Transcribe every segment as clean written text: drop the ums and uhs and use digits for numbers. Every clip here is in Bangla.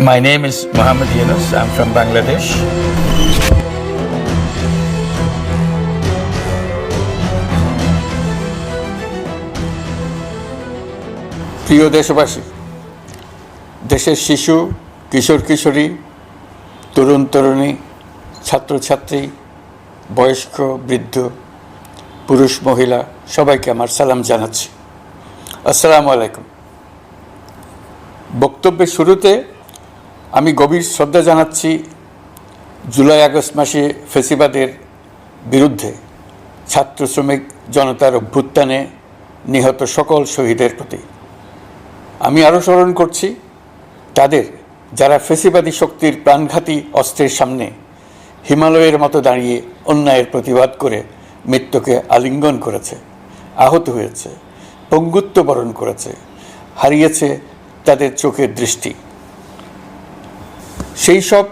My name is Muhammad Yunus. I'm from Bangladesh. প্রিয় দেশবাসী, দেশের শিশু, কিশোর কিশোরী, তরুণ তরুণী, ছাত্রছাত্রী, বয়স্ক বৃদ্ধ, পুরুষ মহিলা সবাইকে আমার সালাম জানাচ্ছি। আসসালামু আলাইকুম। বক্তব্যের শুরুতে আমি গভীর শ্রদ্ধা জানাচ্ছি জুলাই আগস্ট মাসে ফ্যাসিবাদের বিরুদ্ধে ছাত্র শ্রমিক জনতার অভ্যুত্থানে নিহত সকল শহীদের প্রতি। আমি আরও স্মরণ করছি তাদের যারা ফ্যাসিবাদী শক্তির প্রাণঘাতী অস্ত্রের সামনে হিমালয়ের মতো দাঁড়িয়ে অন্যায়ের প্রতিবাদ করে মৃত্যুকে আলিঙ্গন করেছে, আহত হয়েছে, পঙ্গুত্ব বরণ করেছে, হারিয়েছে তাদের চোখের দৃষ্টি। সেই সব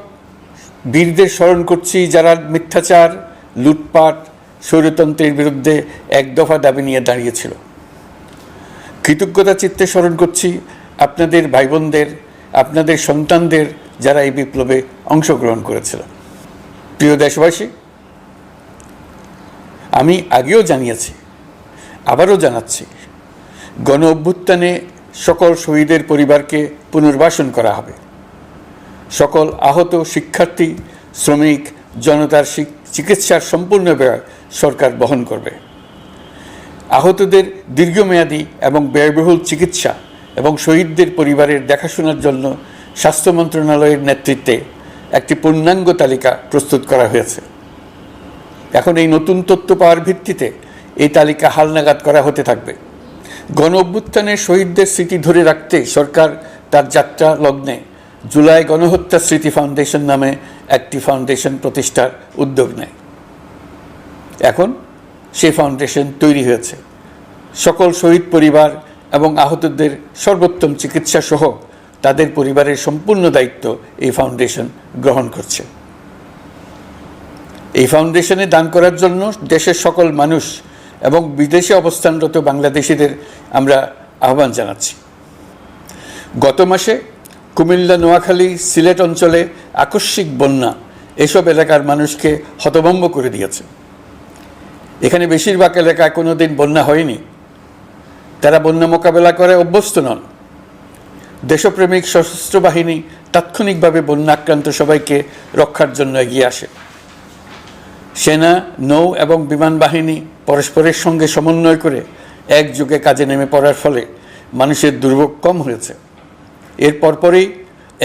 বীরদের স্মরণ করছি যারা মিথ্যাচার, লুটপাট, স্বৈরতন্ত্রের বিরুদ্ধে এক দফা দাবি নিয়ে দাঁড়িয়েছিল। কৃতজ্ঞতা চিত্তে স্মরণ করছি আপনাদের ভাই বোনদের, আপনাদের সন্তানদের যারা এই বিপ্লবে অংশগ্রহণ করেছিল। প্রিয় দেশবাসী, আমি আগেও জানিয়েছি, আবারও জানাচ্ছি, গণ অভ্যুত্থানে সকল শহীদের পরিবারকে পুনর্বাসন করা হবে। সকল আহত শিক্ষার্থী, শ্রমিক জনতার চিকিৎসার সম্পূর্ণ ব্যয় সরকার বহন করবে। আহতদের দীর্ঘমেয়াদী এবং ব্যয়বহুল চিকিৎসা এবং শহীদদের পরিবারের দেখাশোনার জন্য স্বাস্থ্য মন্ত্রণালয়ের নেতৃত্বে একটি পূর্ণাঙ্গ তালিকা প্রস্তুত করা হয়েছে। এখন এই নতুন তথ্য পাওয়ার ভিত্তিতে এই তালিকা হালনাগাদ করা হতে থাকবে। গণ অভ্যুত্থানের শহীদদের স্মৃতি ধরে রাখতে সরকার তার যাত্রা লগ্নে জুলাই গণহত্যা স্মৃতি ফাউন্ডেশন নামে একটি ফাউন্ডেশন প্রতিষ্ঠার উদ্যোগ নেয়। এখন সেই ফাউন্ডেশন তৈরি হয়েছে। সকল শহীদ পরিবার এবং আহতদের সর্বোত্তম চিকিৎসা সহ তাদের পরিবারের সম্পূর্ণ দায়িত্ব এই ফাউন্ডেশন গ্রহণ করছে। এই ফাউন্ডেশনে দান করার জন্য দেশের সকল মানুষ এবং বিদেশে অবস্থানরত বাংলাদেশিদের আমরা আহ্বান জানাচ্ছি। গত মাসে কুমিল্লা, নোয়াখালী, সিলেট অঞ্চলে আকস্মিক বন্যা এসব এলাকার মানুষকে হতভম্ব করে দিয়েছে। এখানে বেশিরভাগ এলাকায় কোনো দিন বন্যা হয়নি। তারা বন্যা মোকাবেলা করে অভ্যস্ত নন। দেশপ্রেমিক সশস্ত্র বাহিনী তাৎক্ষণিকভাবে বন্যা আক্রান্ত সবাইকে রক্ষার জন্য এগিয়ে আসে। সেনা, নৌ এবং বিমান বাহিনী পরস্পরের সঙ্গে সমন্বয় করে একযোগে কাজে নেমে পড়ার ফলে মানুষের দুর্ভোগ কম হয়েছে। এর পরপরই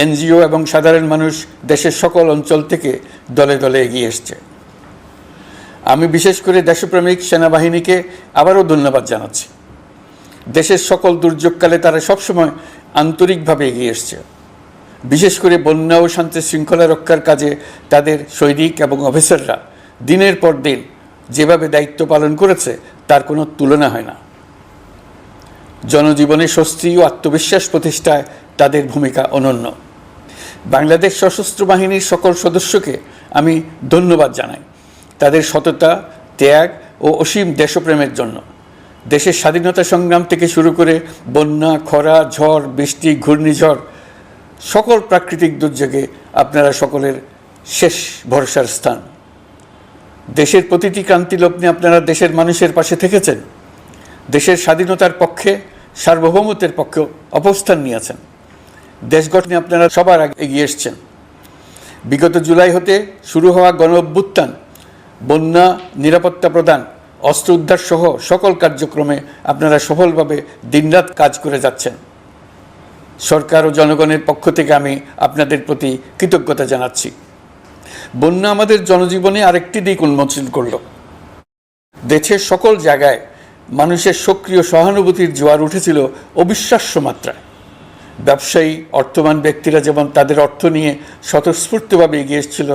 এনজিও এবং সাধারণ মানুষ দেশের সকল অঞ্চল থেকে দলে দলে এগিয়ে এসছে। আমি বিশেষ করে দেশপ্রেমিক সেনাবাহিনীকে আবারও ধন্যবাদ জানাচ্ছি। দেশের সকল দুর্যোগকালে তারা সবসময় আন্তরিকভাবে এগিয়ে এসছে। বিশেষ করে বন্যা ও শান্তি শৃঙ্খলা রক্ষার কাজে তাদের সৈনিক এবং অফিসাররা দিনের পর দিন যেভাবে দায়িত্ব পালন করেছে তার কোনো তুলনা হয় না। জনজীবনে স্বস্তি ও আত্মবিশ্বাস প্রতিষ্ঠায় তাদের ভূমিকা অনন্য। বাংলাদেশ সশস্ত্র বাহিনীর সকল সদস্যকে আমি ধন্যবাদ জানাই তাদের সততা, ত্যাগ ও অসীম দেশপ্রেমের জন্য। দেশের স্বাধীনতা সংগ্রাম থেকে শুরু করে বন্যা, খরা, ঝড়, বৃষ্টি, ঘূর্ণিঝড়, সকল প্রাকৃতিক দুর্যোগে আপনারা সকলের শেষ ভরসার স্থান। দেশের প্রতিটি ক্রান্তি লগ্নে আপনারা দেশের মানুষের পাশে থেকেছেন। দেশের স্বাধীনতার পক্ষে, সার্বভৌমত্বের পক্ষে অবস্থান নিয়েছেন। দেশ গঠনে আপনারা সবার আগে এগিয়ে এসছেন। বিগত জুলাই হতে শুরু হওয়া গণ অভ্যুত্থান, বন্যা, নিরাপত্তা প্রদান, অস্ত্র উদ্ধার সহ সকল কার্যক্রমে আপনারা সফলভাবে দিনরাত কাজ করে যাচ্ছেন। সরকার ও জনগণের পক্ষ থেকে আমি আপনাদের প্রতি কৃতজ্ঞতা জানাচ্ছি। বন্যা আমাদের জনজীবনে আরেকটি দিক উন্মোচন করল। দেশের সকল জায়গায় মানুষের সক্রিয় সহানুভূতির জোয়ার উঠেছিল অবিশ্বাস্য মাত্রায়। ব্যবসায়ী, অর্থবান ব্যক্তিরা যেমন তাদের অর্থ নিয়ে স্বতঃস্ফূর্তভাবে এগিয়ে এসেছিল,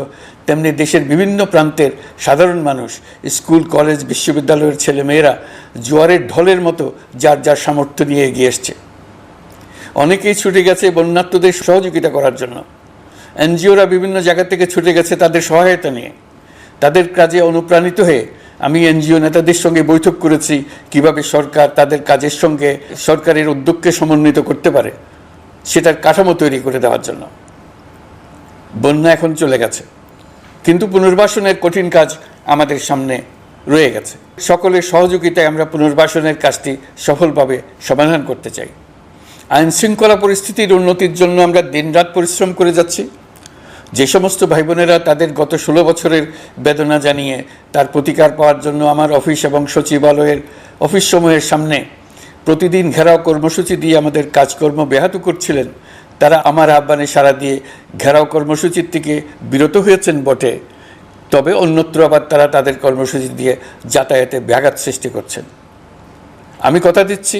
তেমনি দেশের বিভিন্ন প্রান্তের সাধারণ মানুষ, স্কুল, কলেজ, বিশ্ববিদ্যালয়ের ছেলেমেয়েরা জোয়ারের ঢলের মতো যার যার সামর্থ্য নিয়ে এগিয়ে এসছে। অনেকেই ছুটে গেছে বন্যার্তদের সহযোগিতা করার জন্য। এনজিওরা বিভিন্ন জায়গা থেকে ছুটে গেছে তাদের সহায়তা নিয়ে। তাদের কাজে অনুপ্রাণিত হয়ে আমি এনজিও নেতাদের সঙ্গে বৈঠক করেছি কিভাবে সরকার তাদের কাজের সঙ্গে সরকারের উদ্যোগকে সমন্বিত করতে পারে, সেটার কাঠামো তৈরি করে দেওয়ার জন্য। বন্যা এখন চলে গেছে, কিন্তু পুনর্বাসনের কঠিন কাজ আমাদের সামনে রয়ে গেছে। সকলের সহযোগিতায় আমরা পুনর্বাসনের কাজটি সফলভাবে সমাধান করতে চাই। আইন শৃঙ্খলা পরিস্থিতির উন্নতির জন্য আমরা দিনরাত পরিশ্রম করে যাচ্ছি। যে সমস্ত ভাই বোনেরা তাদের গত 16 বছরের বেদনা জানিয়ে তার প্রতিকার পাওয়ার জন্য আমার অফিস এবং সচিবালয়ের অফিসসমূহের সামনে প্রতিদিন ঘেরাও কর্মসূচি দিয়ে আমাদের কাজকর্ম ব্যাহত করছিলেন, তারা আমার আহ্বানে সাড়া দিয়ে ঘেরাও কর্মসূচির থেকে বিরত হয়েছেন বটে, তবে অন্যত্র আবার তারা তাদের কর্মসূচি দিয়ে যাতায়াতে ব্যাঘাত সৃষ্টি করছেন। আমি কথা দিচ্ছি,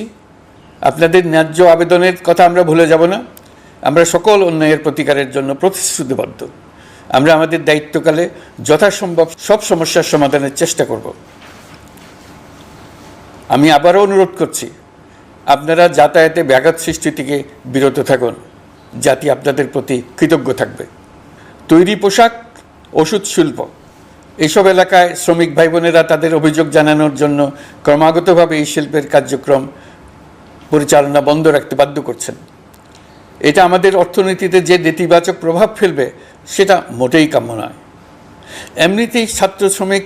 আপনাদের ন্যায্য আবেদনের কথা আমরা ভুলে যাব না। আমরা সকল অন্যায়ের প্রতিকারের জন্য প্রতিশ্রুতিবদ্ধ। আমরা আমাদের দায়িত্বকালে যথাসম্ভব সব সমস্যার সমাধানের চেষ্টা করব। আমি আবারও অনুরোধ করছি, আপনারা যাতায়াতে ব্যাঘাত সৃষ্টি থেকে বিরত থাকুন। জাতি আপনাদের প্রতি কৃতজ্ঞ থাকবে। তৈরি পোশাক, ওষুধ শিল্প, এইসব এলাকায় শ্রমিক ভাই বোনেরা তাদের অভিযোগ জানানোর জন্য ক্রমাগতভাবে এই শিল্পের কার্যক্রম পরিচালনা বন্ধ রাখতে বাধ্য করছেন। এটা আমাদের অর্থনীতিতে যে নেতিবাচক প্রভাব ফেলবে সেটা মোটেই কাম্য নয়। এমনিতেই ছাত্র শ্রমিক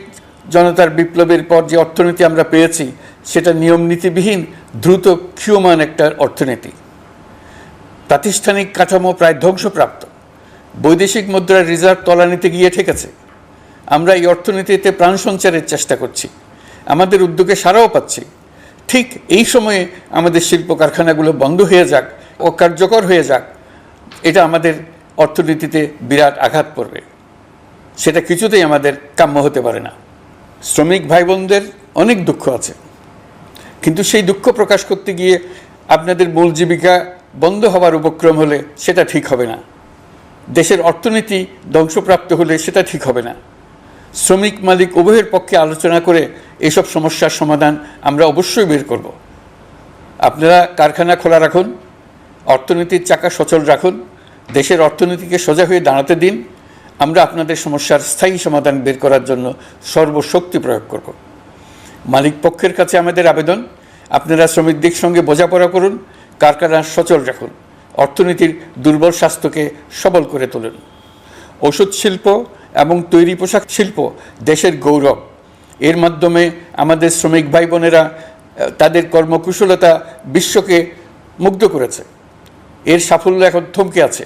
জনতার বিপ্লবের পর যে অর্থনীতি আমরা পেয়েছি সেটা নিয়ম নীতিবিহীন দ্রুত ক্ষীয়মান একটা অর্থনীতি। প্রাতিষ্ঠানিক কাঠামো প্রায় ধ্বংসপ্রাপ্ত। বৈদেশিক মুদ্রার রিজার্ভ তলানিতে গিয়ে ঠেকেছে। আমরা এই অর্থনীতিতে প্রাণ সঞ্চারের চেষ্টা করছি, আমাদের উদ্যোগে সাড়াও পাচ্ছি। ঠিক এই সময়ে আমাদের শিল্প কারখানাগুলো বন্ধ হয়ে যাক, অকার্যকর হয়ে যাক, এটা আমাদের অর্থনীতিতে বিরাট আঘাত পড়বে। সেটা কিছুতেই আমাদের কাম্য হতে পারে না। শ্রমিক ভাই বোনদের অনেক দুঃখ আছে, কিন্তু সেই দুঃখ প্রকাশ করতে গিয়ে আপনাদের মূল জীবিকা বন্ধ হওয়ার উপক্রম হলে সেটা ঠিক হবে না। দেশের অর্থনীতি ধ্বংসপ্রাপ্ত হলে সেটা ঠিক হবে না। শ্রমিক মালিক উভয়ের পক্ষে আলোচনা করে এসব সমস্যার সমাধান আমরা অবশ্যই বের করব। আপনারা কারখানা খোলা রাখুন, অর্থনীতির চাকা সচল রাখুন, দেশের অর্থনীতিকে সোজা হয়ে দাঁড়াতে দিন। আমরা আপনাদের সমস্যার স্থায়ী সমাধান বের করার জন্য সর্বশক্তি প্রয়োগ করব। মালিক পক্ষের কাছে আমাদের আবেদন, আপনারা শ্রমিকদের সঙ্গে বোঝাপড়া করুন, কারখানা সচল রাখুন, অর্থনীতির দুর্বল স্বাস্থ্যকে সবল করে তুলুন। ওষুধ শিল্প এবং তৈরি পোশাক শিল্প দেশের গৌরব। এর মাধ্যমে আমাদের শ্রমিক ভাই বোনেরা তাদের কর্মকুশলতা বিশ্বকে মুগ্ধ করেছে। এর সাফল্য এখন থমকে আছে।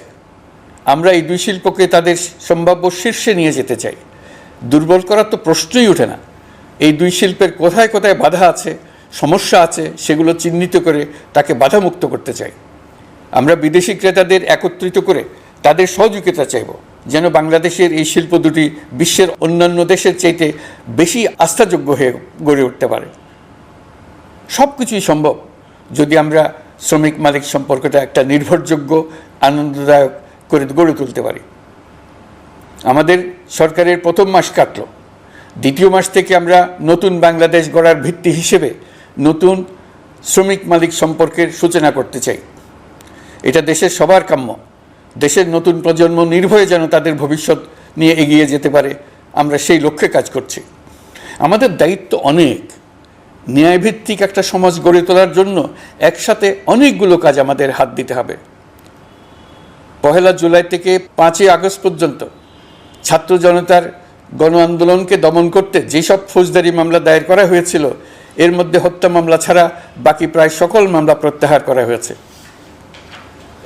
আমরা এই দুই শিল্পকে তাদের সম্ভাব্য শীর্ষে নিয়ে যেতে চাই। দুর্বল করার তো প্রশ্নই ওঠে না। এই দুই শিল্পের কোথায় কোথায় বাধা আছে, সমস্যা আছে, সেগুলো চিহ্নিত করে তাকে বাধামুক্ত করতে চাই। আমরা বিদেশি ক্রেতাদের একত্রিত করে তাদের সহযোগিতা চাইব, যেন বাংলাদেশের এই শিল্প দুটি বিশ্বের অন্যান্য দেশের চাইতে বেশি আস্থাযোগ্য হয়ে গড়ে উঠতে পারে। সব কিছুই সম্ভব যদি আমরা শ্রমিক মালিক সম্পর্কটা একটা নির্ভরযোগ্য, আনন্দদায়ক করে গড়ে তুলতে পারি। আমাদের সরকারের প্রথম মাস কাটল, দ্বিতীয় মাস থেকে আমরা নতুন বাংলাদেশ গড়ার ভিত্তি হিসেবে নতুন শ্রমিক মালিক সম্পর্কের সূচনা করতে চাই। এটা দেশের সবার কাম্য। দেশের নতুন প্রজন্ম নির্ভয়ে যেন তাদের ভবিষ্যৎ নিয়ে এগিয়ে যেতে পারে, আমরা সেই লক্ষ্যে কাজ করছি। আমাদের দায়িত্ব অনেক। ন্যায়ভিত্তিক একটা সমাজ গড়ে তোলার জন্য একসাথে অনেকগুলো কাজ আমাদের হাত দিতে হবে। 1 জুলাই থেকে 5 আগস্ট পর্যন্ত ছাত্র জনতার গণ আন্দোলনকে দমন করতে যেসব ফৌজদারি মামলা দায়ের করা হয়েছিল, এর মধ্যে হত্যা মামলা ছাড়া বাকি প্রায় সকল মামলা প্রত্যাহার করা হয়েছে।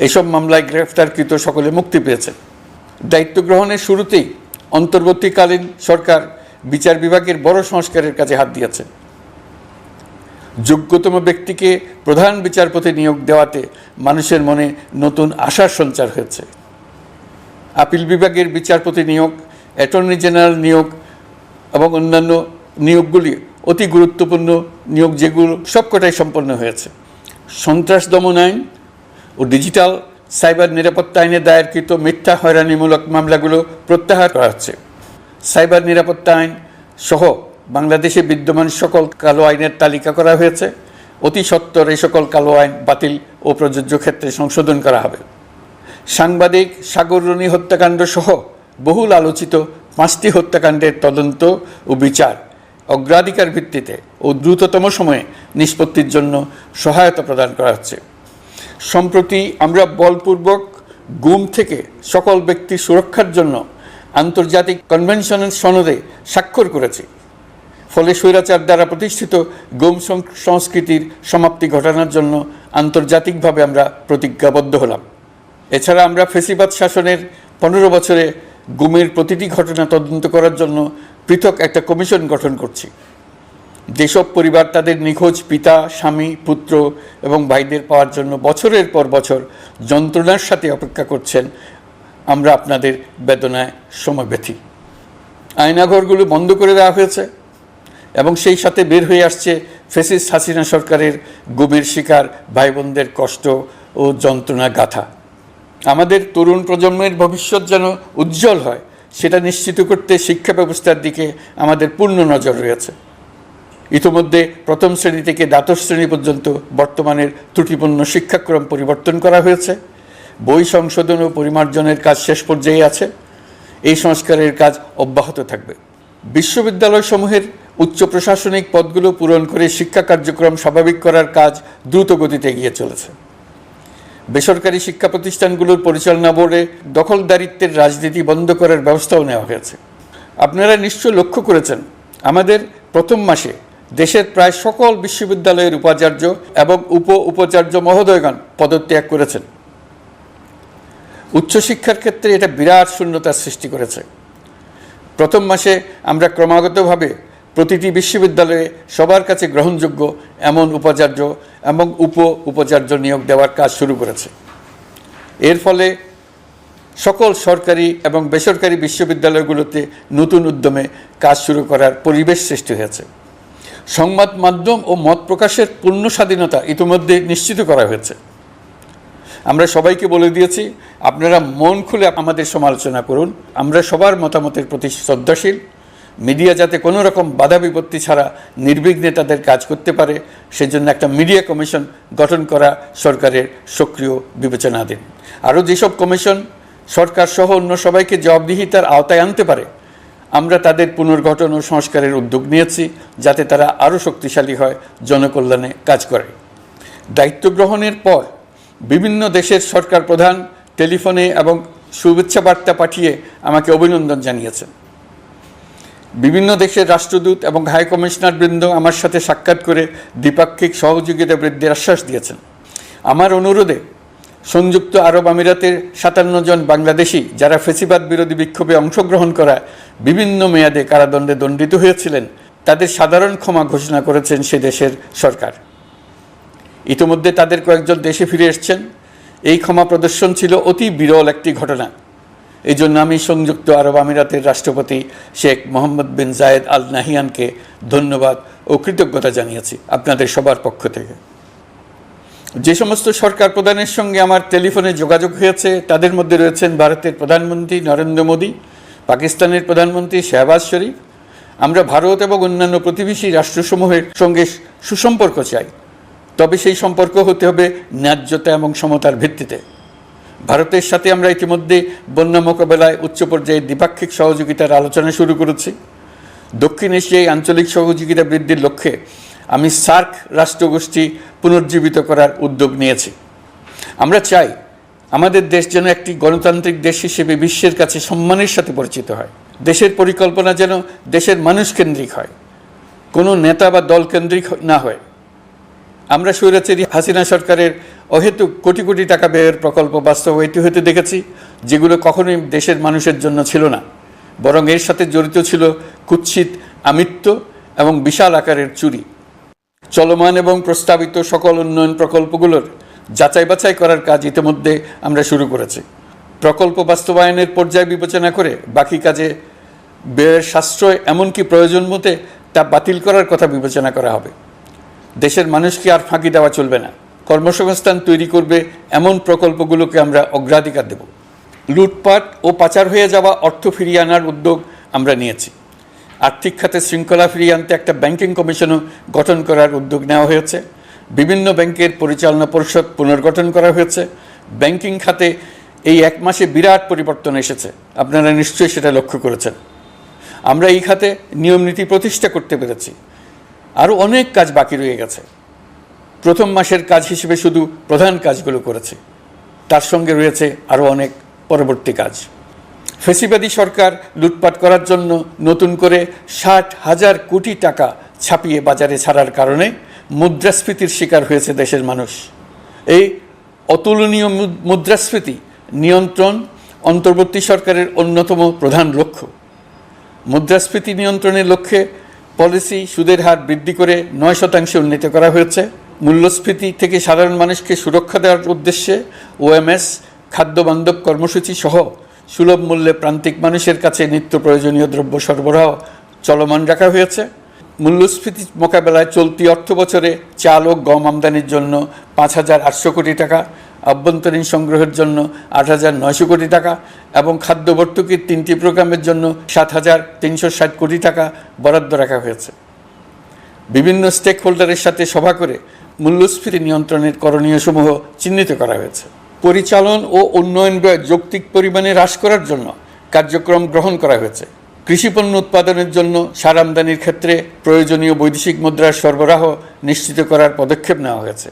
এইসব মামলায় গ্রেফতারকৃত সকলে মুক্তি পেয়েছে। দায়িত্ব গ্রহণের শুরুতেই অন্তর্বর্তীকালীন সরকার বিচার বিভাগের বড় সংস্কারের কাজে হাত দিয়েছে। যোগ্যতম ব্যক্তিকে প্রধান বিচারপতি নিয়োগ দেওয়াতে মানুষের মনে নতুন আশার সঞ্চার হয়েছে। আপিল বিভাগের বিচারপতি নিয়োগ, অ্যাটর্নি জেনারেল নিয়োগ এবং অন্যান্য নিয়োগগুলি অতি গুরুত্বপূর্ণ নিয়োগ, যেগুলো সবকটাই সম্পন্ন হয়েছে। সন্ত্রাস দমন আইন ও ডিজিটাল সাইবার নিরাপত্তা আইনে দায়েরকৃত মিথ্যা হয়রানিমূলক মামলাগুলো প্রত্যাহার করা হচ্ছে। সাইবার নিরাপত্তা আইন সহ বাংলাদেশে বিদ্যমান সকল কালো আইনের তালিকা করা হয়েছে। অতি সত্বর এই সকল কালো আইন বাতিল ও প্রযোজ্য ক্ষেত্রে সংশোধন করা হবে। সাংবাদিক সাগর রনি হত্যাকাণ্ড সহ বহুল আলোচিত 5টি হত্যাকাণ্ডের তদন্ত ও বিচার অগ্রাধিকার ভিত্তিতে ও দ্রুততম সময়ে নিষ্পত্তির জন্য সহায়তা প্রদান করা হচ্ছে। সম্প্রতি আমরা বলপূর্বক গুম থেকে সকল ব্যক্তির সুরক্ষার জন্য আন্তর্জাতিক কনভেনশনের সনদে স্বাক্ষর করেছি। ফলে স্বৈরাচার দ্বারা প্রতিষ্ঠিত গুম সংস্কৃতির সমাপ্তি ঘটানোর জন্য আন্তর্জাতিকভাবে আমরা প্রতিজ্ঞাবদ্ধ হলাম। এছাড়া আমরা ফ্যাসিবাদ শাসনের 15 বছরে গুমের প্রতিটি ঘটনা তদন্ত করার জন্য পৃথক একটা কমিশন গঠন করছি। যেসব পরিবার তাদের নিখোঁজ পিতা, স্বামী, পুত্র এবং ভাইদের পাওয়ার জন্য বছরের পর বছর যন্ত্রণার সাথে অপেক্ষা করছেন, আমরা আপনাদের বেদনায় সমব্যথী। আয়নাঘরগুলো বন্ধ করে দেওয়া হয়েছে এবং সেই সাথে বের হয়ে আসছে ফ্যাসিস্ট হাসিনা সরকারের গুমের শিকার ভাই বোনদের কষ্ট ও যন্ত্রণা গাথা। আমাদের তরুণ প্রজন্মের ভবিষ্যৎ যেন উজ্জ্বল হয়, সেটা নিশ্চিত করতে শিক্ষা ব্যবস্থার দিকে আমাদের পূর্ণ নজর রয়েছে। ইতিমধ্যে প্রথম শ্রেণী থেকে দ্বাদশ শ্রেণী পর্যন্ত বর্তমানের ত্রুটিপূর্ণ শিক্ষাক্রম পরিবর্তন করা হয়েছে। বই সংশোধন ও পরিমার্জনের কাজ শেষ পর্যায়ে আছে। এই সংস্কারের কাজ অব্যাহত থাকবে। বিশ্ববিদ্যালয়সমূহের উচ্চ প্রশাসনিক পদগুলো পূরণ করে শিক্ষা কার্যক্রম স্বাভাবিক করার কাজ দ্রুত গতিতে এগিয়ে চলেছে। বেসরকারি শিক্ষা প্রতিষ্ঠানগুলোর পরিচালনা বোর্ডে দখলদারিত্বের রাজনীতি বন্ধ করার ব্যবস্থাও নেওয়া হয়েছে। আপনারা নিশ্চয় লক্ষ্য করেছেন, আমাদের প্রথম মাসে দেশের প্রায় সকল বিশ্ববিদ্যালয়ের উপাচার্য এবং উপাচার্য মহোদয়গণ পদত্যাগ করেছেন। উচ্চশিক্ষার ক্ষেত্রে এটা বিরাট শূন্যতার সৃষ্টি করেছে। প্রথম মাসে আমরা ক্রমাগতভাবে প্রতিটি বিশ্ববিদ্যালয়ে সবার কাছে গ্রহণযোগ্য এমন উপাচার্য এবং উপাচার্য নিয়োগ দেওয়ার কাজ শুরু করেছে। এর ফলে সকল সরকারি এবং বেসরকারি বিশ্ববিদ্যালয়গুলোতে নতুন উদ্যমে কাজ শুরু করার পরিবেশ সৃষ্টি হয়েছে। সংবাদ মাধ্যম ও মত প্রকাশের পূর্ণ স্বাধীনতা ইতিমধ্যে নিশ্চিত করা হয়েছে। আমরা সবাইকে বলে দিয়েছি, আপনারা মন খুলে আমাদের সমালোচনা করুন, আমরা সবার মতামতের প্রতি শ্রদ্ধাশীল। মিডিয়া যাতে কোনো রকম বাধা বিপত্তি ছাড়া নির্বিঘ্নে তাদের কাজ করতে পারে, সেজন্য একটা মিডিয়া কমিশন গঠন করা সরকারের সক্রিয় বিবেচনাধীন। আরও যেসব কমিশন সরকার সহ অন্য সবাইকে জবাবদিহিতার আওতায় আনতে পারে, আমরা তাদের পুনর্গঠন ও সংস্কারের উদ্যোগ নিয়েছি, যাতে তারা আরও শক্তিশালী হয়, জনকল্যাণে কাজ করে। দায়িত্ব গ্রহণের পর বিভিন্ন দেশের সরকার প্রধান টেলিফোনে এবং শুভেচ্ছা বার্তা পাঠিয়ে আমাকে অভিনন্দন জানিয়েছেন। বিভিন্ন দেশের রাষ্ট্রদূত এবং হাই কমিশনার বৃন্দ আমার সাথে সাক্ষাৎ করে দ্বিপাক্ষিক সহযোগিতা বৃদ্ধির আশ্বাস দিয়েছেন। আমার অনুরোধে সংযুক্ত আরব আমিরাতের 57 জন বাংলাদেশি যারা ফ্যাসিবাদ বিরোধী বিক্ষোভে অংশগ্রহণ করা বিভিন্ন মেয়াদে কারাদণ্ডে দণ্ডিত হয়েছিলেন, তাদের সাধারণ ক্ষমা ঘোষণা করেছেন সে দেশের সরকার। ইতিমধ্যে তাদের কয়েকজন দেশে ফিরে এসেছেন। এই ক্ষমা প্রদর্শন ছিল অতি বিরল একটি ঘটনা। এই জন্য আমি সংযুক্ত আরব আমিরাতের রাষ্ট্রপতি শেখ মোহাম্মদ বিন জায়েদ আল নাহিয়ানকে ধন্যবাদ ও কৃতজ্ঞতা জানিয়েছি আপনাদের সবার পক্ষ থেকে। যে সমস্ত সরকার প্রধানের সঙ্গে আমার টেলিফোনে যোগাযোগ হয়েছে, তাদের মধ্যে রয়েছেন ভারতের প্রধানমন্ত্রী নরেন্দ্র মোদী, পাকিস্তানের প্রধানমন্ত্রী শাহবাজ শরীফ। আমরা ভারত এবং অন্যান্য প্রতিবেশী রাষ্ট্রসমূহের সঙ্গে সুসম্পর্ক চাই, তবে সেই সম্পর্ক হতে হবে ন্যায্যতা এবং সমতার ভিত্তিতে। ভারতের সাথে আমরা ইতিমধ্যে বন্যা মোকাবেলায় উচ্চ পর্যায়ে দ্বিপাক্ষিক সহযোগিতার আলোচনা শুরু করেছি। দক্ষিণ এশিয়ায় আঞ্চলিক সহযোগিতা বৃদ্ধির লক্ষ্যে আমি সার্ক রাষ্ট্রগোষ্ঠী পুনর্জীবিত করার উদ্যোগ নিয়েছি। আমরা চাই আমাদের দেশ যেন একটি গণতান্ত্রিক দেশ হিসেবে বিশ্বের কাছে সম্মানের সাথে পরিচিত হয়। দেশের পরিকল্পনা যেন দেশের মানুষকেন্দ্রিক হয়, কোনো নেতা বা দলকেন্দ্রিক না হয়। আমরা স্বৈরাচারী হাসিনা সরকারের অহেতুক কোটি কোটি টাকা ব্যয়ের প্রকল্প বাস্তবায়িত হতে দেখেছি, যেগুলো কখনোই দেশের মানুষের জন্য ছিল না, বরং এর সাথে জড়িত ছিল কুৎসিত আমিত্ব এবং বিশাল আকারের চুরি। চলমান এবং প্রস্তাবিত সকল উন্নয়ন প্রকল্পগুলোর যাচাই বাছাই করার কাজ ইতিমধ্যে আমরা শুরু করেছি। প্রকল্প বাস্তবায়নের পর্যায় বিবেচনা করে বাকি কাজে ব্যয়ের সাশ্রয় এমনকি প্রয়োজন মতে তা বাতিল করার কথা বিবেচনা করা হবে। দেশের মানুষকে আর ফাঁকি দেওয়া চলবে না। কর্মসংস্থান তৈরি করবে এমন প্রকল্পগুলোকে আমরা অগ্রাধিকার দেব। লুটপাট ও পাচার হয়ে যাওয়া অর্থ ফিরিয়ে আনার উদ্যোগ আমরা নিয়েছি। আর্থিক খাতে শৃঙ্খলা ফিরিয়ে আনতে একটা ব্যাংকিং কমিশনও গঠন করার উদ্যোগ নেওয়া হয়েছে। বিভিন্ন ব্যাংকের পরিচালনা পরিষদ পুনর্গঠন করা হয়েছে। ব্যাংকিং খাতে এই এক মাসে বিরাট পরিবর্তন এসেছে, আপনারা নিশ্চয়ই সেটা লক্ষ্য করেছেন। আমরা এই খাতে নিয়মনীতি প্রতিষ্ঠা করতে পেরেছি। আরও অনেক কাজ বাকি রয়ে গেছে। প্রথম মাসের কাজ হিসেবে শুধু প্রধান কাজগুলো করেছি। তার সঙ্গে রয়েছে আরও অনেক পরবর্তী কাজ। ফ্যাসিবাদী সরকার লুটপাট করার জন্য নতুন করে 60,000 কোটি টাকা ছাপিয়ে বাজারে ছাড়ার কারণে মুদ্রাস্ফীতির শিকার হয়েছে দেশের মানুষ। এই অতুলনীয় মুদ্রাস্ফীতি নিয়ন্ত্রণ অন্তর্বর্তী সরকারের অন্যতম প্রধান লক্ষ্য। মুদ্রাস্ফীতি নিয়ন্ত্রণের লক্ষ্যে পলিসি সুদের হার বৃদ্ধি করে 9% উন্নীত করা হয়েছে। মূল্যস্ফীতি থেকে সাধারণ মানুষকে সুরক্ষা দেওয়ার উদ্দেশ্যে ওএমএস খাদ্যবান্ধব কর্মসূচি সহ সুলভ মূল্যে প্রান্তিক মানুষের কাছে নিত্য প্রয়োজনীয় দ্রব্য সরবরাহ চলমান রাখা হয়েছে। মূল্যস্ফীতি মোকাবেলায় চলতি অর্থ বছরে চাল ও গম আমদানির জন্য 5,800 কোটি টাকা, আভ্যন্তরীণ সংগ্রহের জন্য 8,900 কোটি টাকা এবং খাদ্য ভর্তুকির 3টি প্রোগ্রামের জন্য 7,360 কোটি টাকা বরাদ্দ রাখা হয়েছে। বিভিন্ন স্টেক হোল্ডারের সাথে সভা করে মূল্যস্ফীতি নিয়ন্ত্রণের করণীয়সমূহ চিহ্নিত করা হয়েছে। পরিচালন ও উন্নয়ন ব্যয় যৌক্তিক পরিমাণে হ্রাস করার জন্য কার্যক্রম গ্রহণ করা হয়েছে। কৃষিপণ্য উৎপাদনের জন্য সার আমদানির ক্ষেত্রে প্রয়োজনীয় বৈদেশিক মুদ্রার সরবরাহ নিশ্চিত করার পদক্ষেপ নেওয়া হয়েছে।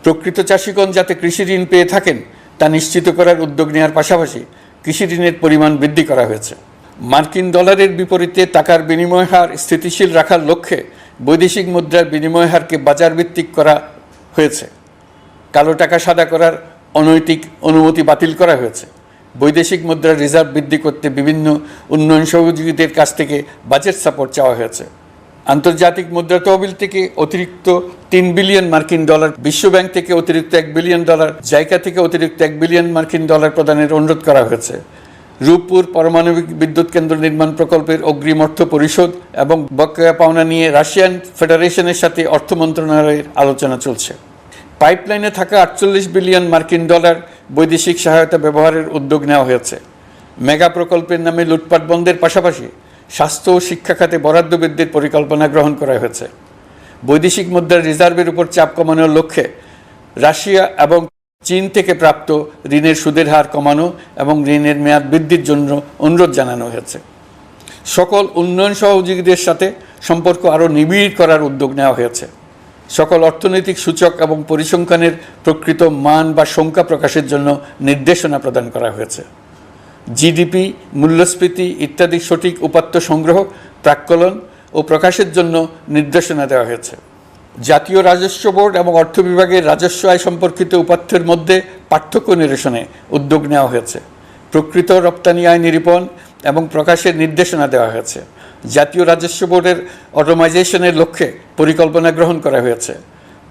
প্রকৃত চাষিগণ যাতে কৃষি ঋণ পেয়ে থাকেন তা নিশ্চিত করার উদ্যোগ নেওয়ার পাশাপাশি কৃষি ঋণের পরিমাণ বৃদ্ধি করা হয়েছে। মার্কিন ডলারের বিপরীতে টাকার বিনিময় হার স্থিতিশীল রাখার লক্ষ্যে বৈদেশিক মুদ্রার বিনিময় হারকে বাজারভিত্তিক করা হয়েছে। কালো টাকা সাদা করার অনৈতিক অনুমতি বাতিল করা হয়েছে। বৈদেশিক মুদ্রার রিজার্ভ বৃদ্ধি করতে বিভিন্ন উন্নয়ন সহযোগীদের কাছ থেকে বাজেট সাপোর্ট চাওয়া হয়েছে। আন্তর্জাতিক মুদ্রা তহবিল থেকে অতিরিক্ত 3 বিলিয়ন মার্কিন ডলার, বিশ্বব্যাংক থেকে অতিরিক্ত 1 বিলিয়ন ডলার, জাইকা থেকে অতিরিক্ত 1 বিলিয়ন মার্কিন ডলার প্রদানের অনুরোধ করা হয়েছে। রূপপুর পারমাণবিক বিদ্যুৎ কেন্দ্র নির্মাণ প্রকল্পের অগ্রিম অর্থ পরিশোধ এবং বকেয়া পাওনা নিয়ে রাশিয়ান ফেডারেশনের সাথে অর্থ মন্ত্রণালয়ের আলোচনা চলছে। পাইপলাইনে থাকা 48 বিলিয়ন মার্কিন ডলার বৈদেশিক সহায়তা ব্যবহারের উদ্যোগ নেওয়া হয়েছে। মেগা প্রকল্পের নামে লুটপাট বন্ধের পাশাপাশি স্বাস্থ্য ও শিক্ষা খাতে বরাদ্দ বৃদ্ধির পরিকল্পনা গ্রহণ করা হয়েছে। বৈদেশিক মুদ্রার রিজার্ভের উপর চাপ কমানোর লক্ষ্যে রাশিয়া এবং চীন থেকে প্রাপ্ত ঋণের সুদের হার কমানো এবং ঋণের মেয়াদ বৃদ্ধির জন্য অনুরোধ জানানো হয়েছে। সকল উন্নয়ন সহযোগীদের সাথে সম্পর্ক আরও নিবিড় করার উদ্যোগ নেওয়া হয়েছে। সকল অর্থনৈতিক সূচক এবং পরিসংখ্যানের প্রকৃত মান বা সংখ্যা প্রকাশের জন্য নির্দেশনা প্রদান করা হয়েছে। জিডিপি, মূল্যস্ফীতি ইত্যাদি সঠিক উপাত্ত সংগ্রহ, প্রাক্কলন ও প্রকাশের জন্য নির্দেশনা দেওয়া হয়েছে। জাতীয় রাজস্ব বোর্ড এবং অর্থ বিভাগের রাজস্ব আয় সম্পর্কিত উপাত্তের মধ্যে পার্থক্য নিরসনে উদ্যোগ নেওয়া হয়েছে। প্রকৃত রপ্তানি আয় নিরূপণ এবং প্রকাশের নির্দেশনা দেওয়া হয়েছে। জাতীয় রাজস্ব বোর্ডের অটোমাইজেশনের লক্ষ্যে পরিকল্পনা গ্রহণ করা হয়েছে।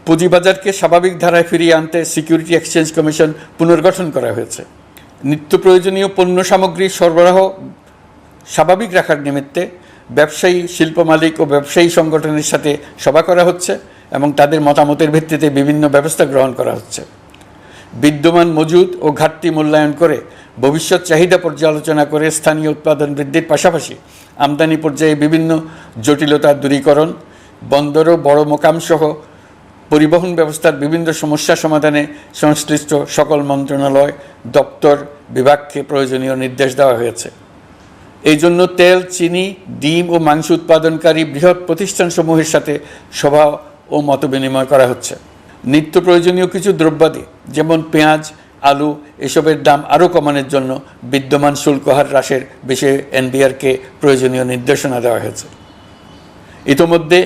পুঁজিবাজারকে স্বাভাবিক ধারায় ফিরিয়ে আনতে সিকিউরিটি এক্সচেঞ্জ কমিশন পুনর্গঠন করা হয়েছে। নিত্য প্রয়োজনীয় পণ্য সামগ্রীর সরবরাহ স্বাভাবিক রাখার নিমিত্তে ব্যবসায়ী, শিল্প মালিক ও ব্যবসায়ী সংগঠনের সাথে সভা করা হচ্ছে এবং তাদের মতামতের ভিত্তিতে বিভিন্ন ব্যবস্থা গ্রহণ করা হচ্ছে। বিদ্যমান মজুদ ও ঘাটতি মূল্যায়ন করে ভবিষ্যৎ চাহিদা পর্যালোচনা করে স্থানীয় উৎপাদন বৃদ্ধির পাশাপাশি আমদানি পর্যায়ে বিভিন্ন জটিলতা দূরীকরণ, বন্দর ও বড় মোকামসহ পরিবহন ব্যবস্থার বিভিন্ন সমস্যা সমাধানে সংশ্লিষ্ট সকল মন্ত্রণালয়, দপ্তর, বিভাগকে প্রয়োজনীয় নির্দেশ দেওয়া হয়েছে। এই জন্য তেল, চিনি, ডিম ও মাংস উৎপাদনকারী বৃহৎ প্রতিষ্ঠানসমূহের সাথে সভা ও মতবিনিময় করা হচ্ছে। নিত্য প্রয়োজনীয় কিছু দ্রব্যাদি যেমন পেঁয়াজ, আলু এসবের দাম আরও কমানোর জন্য বিদ্যমান শুল্ক হার হ্রাসের বিষয়ে এনবিআরকে প্রয়োজনীয় নির্দেশনা দেওয়া হয়েছে। ইতোমধ্যে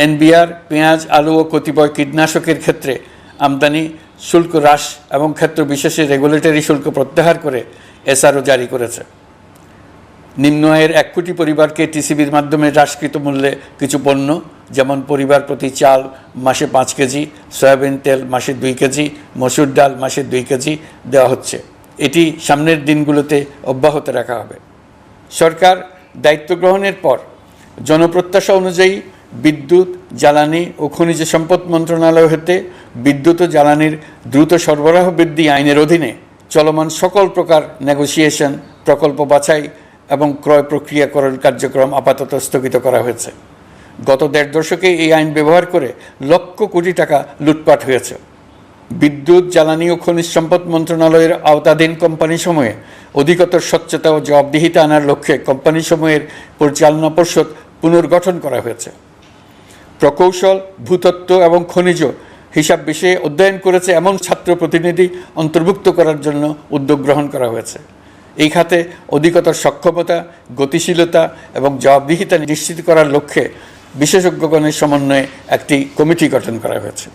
এনবিআর পেঁয়াজ, আলু ও কতিপয় কীটনাশকের ক্ষেত্রে আমদানি শুল্ক হ্রাস এবং ক্ষেত্র বিশেষে রেগুলেটরি শুল্ক প্রত্যাহার করে এসআরও জারি করেছে। নিম্ন আয়ের 1 কোটি পরিবারকে টিসিবির মাধ্যমে হ্রাসকৃত মূল্যে কিছু পণ্য যেমন পরিবার প্রতি চাল মাসে 5 কেজি, সয়াবিন তেল মাসে 2 কেজি, মসুর ডাল মাসে 2 কেজি দেওয়া হচ্ছে। এটি সামনের দিনগুলোতে অব্যাহত রাখা হবে। সরকার দায়িত্ব গ্রহণের পর জনপ্রত্যাশা অনুযায়ী বিদ্যুৎ, জ্বালানি ও খনিজ সম্পদ মন্ত্রণালয় হতে বিদ্যুৎ ও জ্বালানির দ্রুত সরবরাহ বৃদ্ধি আইনের অধীনে চলমান সকল প্রকার নেগোসিয়েশন, প্রকল্প বাছাই এবং ক্রয় প্রক্রিয়াকরণ কার্যক্রম আপাতত স্থগিত করা হয়েছে। গত 1.5 দশকে এই আইন ব্যবহার করে লক্ষ কোটি টাকা লুটপাট হয়েছে। বিদ্যুৎ, জ্বালানি ও খনিজ সম্পদ মন্ত্রণালয়ের আওতাধীন কোম্পানিসমূহে অধিকতর স্বচ্ছতা ও জবাবদিহিতা আনার লক্ষ্যে কোম্পানিসমূহের পরিচালনা পর্ষদ পুনর্গঠন করা হয়েছে। প্রকৌশল, ভূতত্ত্ব এবং খনিজ হিসাব বিষয়ে অধ্যয়ন করেছে এমন ছাত্র প্রতিনিধি অন্তর্ভুক্ত করার জন্য উদ্যোগ গ্রহণ করা হয়েছে। এই খাতে অধিকতর সক্ষমতা, গতিশীলতা এবং জবাবদিহিতা নিশ্চিত করার লক্ষ্যে বিশেষজ্ঞগণের সমন্বয়ে একটি কমিটি গঠন করা হয়েছে।